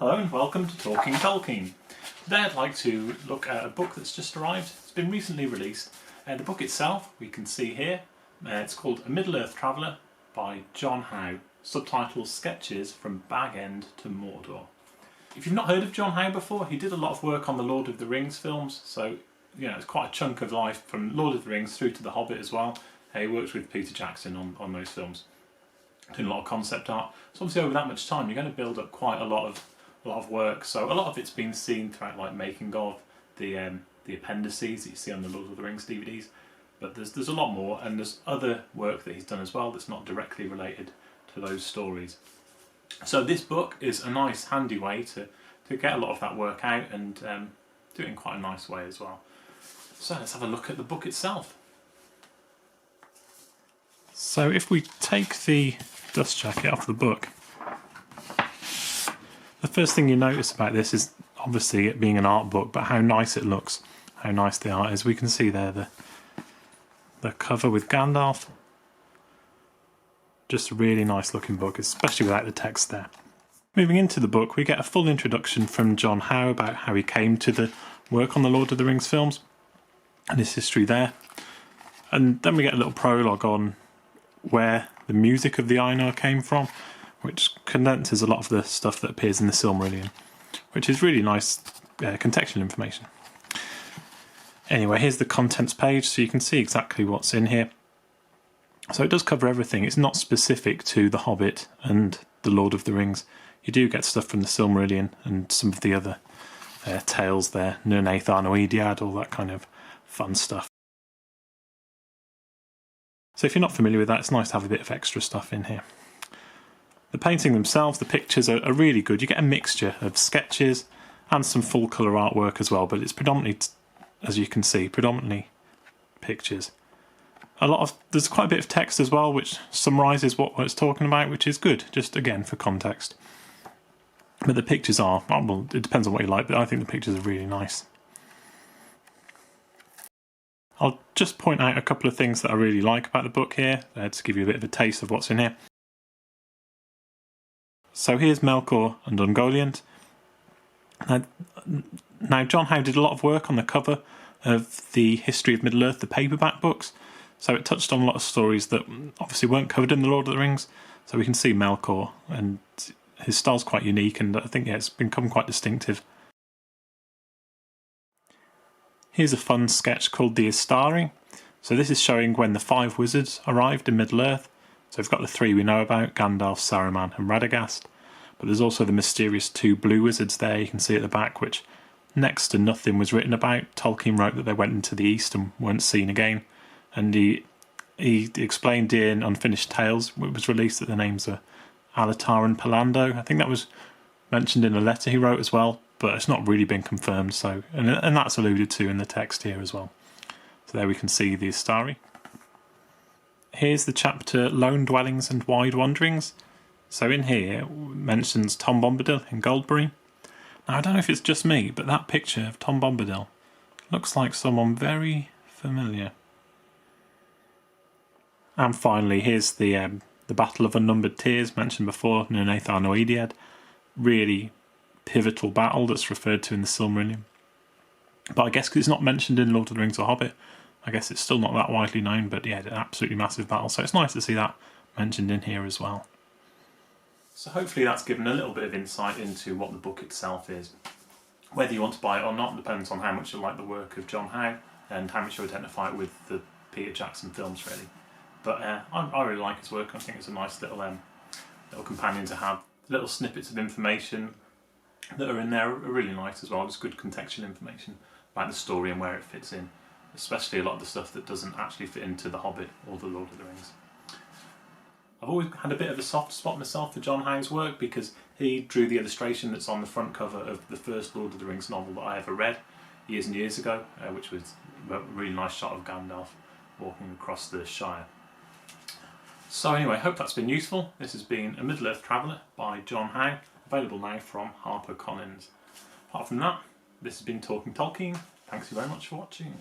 Hello and welcome to Talking Tolkien. Today I'd like to look at a book that's just arrived. It's been recently released. The book itself we can see here. It's called A Middle-earth Traveller by John Howe. Subtitles Sketches from Bag End to Mordor. If you've not heard of John Howe before, he did a lot of work on the Lord of the Rings films, so it's quite a chunk of life from Lord of the Rings through to The Hobbit as well. He worked with Peter Jackson on those films, doing a lot of concept art. So obviously over that much time you're going to build up quite a lot of work. So a lot of it's been seen throughout, like making of the appendices that you see on the Lord of the Rings DVDs. But there's a lot more, and there's other work that he's done as well that's not directly related to those stories. So this book is a nice handy way to get a lot of that work out and do it in quite a nice way as well. So let's have a look at the book itself. So if we take the dust jacket off the book, the first thing you notice about this is obviously it being an art book, but how nice it looks, how nice the art is. We can see there the cover with Gandalf. Just a really nice looking book, especially without the text there. Moving into the book, we get a full introduction from John Howe about how he came to the work on the Lord of the Rings films and his history there. And then we get a little prologue on where the music of the Ainur came from, which condenses a lot of the stuff that appears in the Silmarillion, which is really nice contextual information. Anyway, here's the contents page, so you can see exactly what's in here. So it does cover everything. It's not specific to The Hobbit and The Lord of the Rings. You do get stuff from the Silmarillion and some of the other tales there, J.R.R. all that kind of fun stuff. So if you're not familiar with that, it's nice to have a bit of extra stuff in here. The painting themselves, the pictures are really good. You get a mixture of sketches and some full colour artwork as well, but it's predominantly, as you can see, predominantly pictures. There's quite a bit of text as well, which summarises what it's talking about, which is good, just again for context. But the pictures are, well, it depends on what you like, but I think the pictures are really nice. I'll just point out a couple of things that I really like about the book here, to give you a bit of a taste of what's in here. So here's Melkor and Ungoliant. Now John Howe did a lot of work on the cover of the History of Middle-earth, the paperback books, so it touched on a lot of stories that obviously weren't covered in The Lord of the Rings. So we can see Melkor, and his style's quite unique, and I think it's become quite distinctive. Here's a fun sketch called the Istari. So this is showing when the 5 wizards arrived in Middle-earth. So we've got the 3 we know about, Gandalf, Saruman and Radagast. But there's also the mysterious 2 blue wizards there, you can see at the back, which next to nothing was written about. Tolkien wrote that they went into the east and weren't seen again. And he explained in Unfinished Tales, it was released, that the names are Alatar and Palando. I think that was mentioned in a letter he wrote as well, but it's not really been confirmed. So, and that's alluded to in the text here as well. So there we can see the Istari. Here's the chapter Lone Dwellings and Wide Wanderings. So in here it mentions Tom Bombadil in Goldbury. Now I don't know if it's just me, but that picture of Tom Bombadil looks like someone very familiar. And finally, here's the Battle of Unnumbered Tears mentioned before, J.R.R. Really pivotal battle that's referred to in the Silmarillion. But I guess because it's not mentioned in Lord of the Rings or Hobbit, I guess it's still not that widely known, but yeah, an absolutely massive battle. So it's nice to see that mentioned in here as well. So hopefully that's given a little bit of insight into what the book itself is. Whether you want to buy it or not depends on how much you like the work of John Howe and how much you identify it with the Peter Jackson films, really. But I really like his work. I think it's a nice little companion to have. Little snippets of information that are in there are really nice as well. Just good contextual information about the story and where it fits in. Especially a lot of the stuff that doesn't actually fit into The Hobbit or The Lord of the Rings. I've always had a bit of a soft spot myself for John Howe's work because he drew the illustration that's on the front cover of the first Lord of the Rings novel that I ever read years and years ago, which was a really nice shot of Gandalf walking across the Shire. So anyway, hope that's been useful. This has been A Middle-earth Traveller by John Howe, available now from HarperCollins. Apart from that, this has been Talking Tolkien. Thanks very much for watching.